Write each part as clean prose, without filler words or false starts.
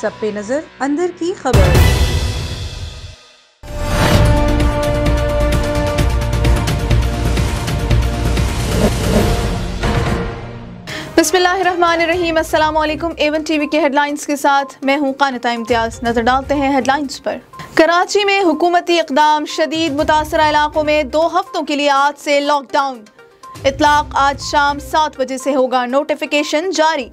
सब पे नजर अंदर की खबर। बिस्मिल्लाहिर्रहमानिर्रहीम। अस्सलाम वालेकुम। A1 टीवी के हेडलाइंस के साथ मैं हूँ कानिता इम्तियाज। नजर डालते हैं हेडलाइंस पर। कराची में हुकूमती इक़दाम, शदीद मुतासरा इलाकों में 2 हफ्तों के लिए आज से लॉकडाउन। इतलाक आज शाम 7 बजे से होगा। नोटिफिकेशन जारी।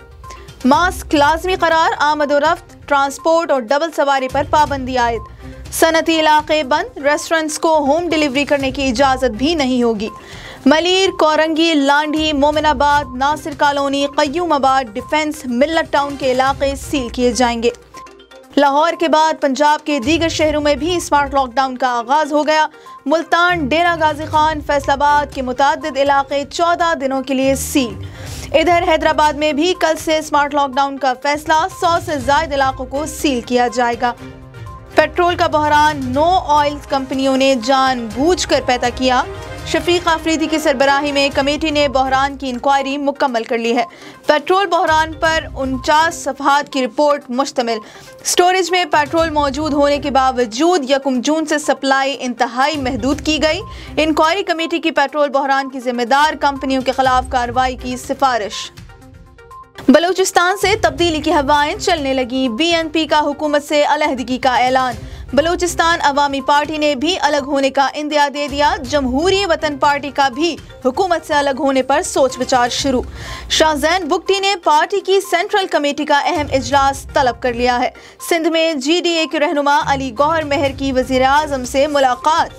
मास्क लाजमी करार। आमद-ओ-रफ्त, ट्रांसपोर्ट और डबल सवारी पर पाबंदी आयद। सनती इलाके बंद। रेस्टोरेंट्स को होम डिलीवरी करने की इजाज़त भी नहीं होगी। मलीर, कोरंगी, लांडी, मोमिनाबाद, नासिर कॉलोनी, क़य्यूमाबाद, डिफेंस, मिल्लत टाउन के इलाके सील किए जाएंगे। लाहौर के बाद पंजाब के दीगर शहरों में भी स्मार्ट लॉकडाउन का आगाज हो गया। मुल्तान, डेरा गाजी खान, फैसलाबाद के मुताद्दिद इलाके 14 दिनों के लिए सील। इधर हैदराबाद में भी कल से स्मार्ट लॉकडाउन का फैसला। 100 से ज्यादा इलाकों को सील किया जाएगा। पेट्रोल का बहरान 9 ऑयल कंपनियों ने जानबूझकर पैदा किया। शफीक आफरीदी की सरबराही में कमेटी ने बहरान की इंक्वायरी मुकम्मल कर ली है। पेट्रोल बहरान पर 49 सफ़हात की रिपोर्ट मुश्तमिल। स्टोरेज में पेट्रोल मौजूद होने के बावजूद 1 जून से सप्लाई इंतहाई महदूद की गई। इंक्वायरी कमेटी की पेट्रोल बहरान की जिम्मेदार कंपनियों के खिलाफ कार्रवाई की सिफारिश। बलूचिस्तान से तब्दीली की हवाएं चलने लगी। BNP का हुकूमत से अलहदगी का ऐलान। बलूचिस्तान अवामी पार्टी ने भी अलग होने का इंदिया दे दिया। जमहूरी वतन पार्टी का भी हुकूमत से अलग होने पर सोच विचार शुरू। शाहजैन बुगटी ने पार्टी की सेंट्रल कमेटी का अहम इजलास तलब कर लिया है। सिंध में GDA के रहनुमा अली गौहर मेहर की वज़ीर आज़म से मुलाकात।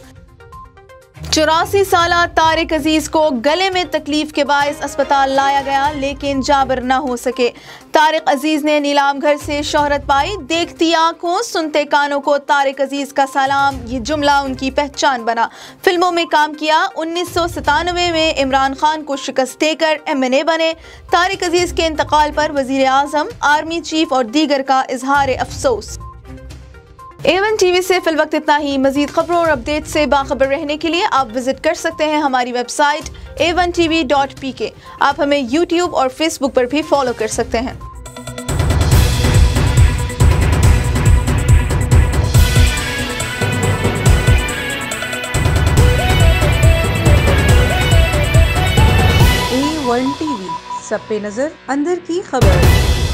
84 साला तारिक अजीज को गले में तकलीफ के बायस अस्पताल लाया गया, लेकिन जाबर न हो सके। तारिक अजीज ने नीलाम घर से शोहरत पाई। देखती आंखों सुनते कानों को तारिक अजीज का सलाम, ये जुमला उनकी पहचान बना। फिल्मों में काम किया। 1997 में इमरान खान को शिकस्त देकर MNA बने। तारिक अजीज के इंतकाल पर वजीर आजम, आर्मी चीफ और दीगर का इजहार अफसोस। A1 टीवी से फिल वक्त इतना ही। मजीद खबरों और अपडेट से बाखबर रहने के लिए आप विजिट कर सकते हैं हमारी वेबसाइट a1tv.pk। आप हमें YouTube और Facebook पर भी फॉलो कर सकते हैं। A1 टीवी, सब पे नजर अंदर की खबर।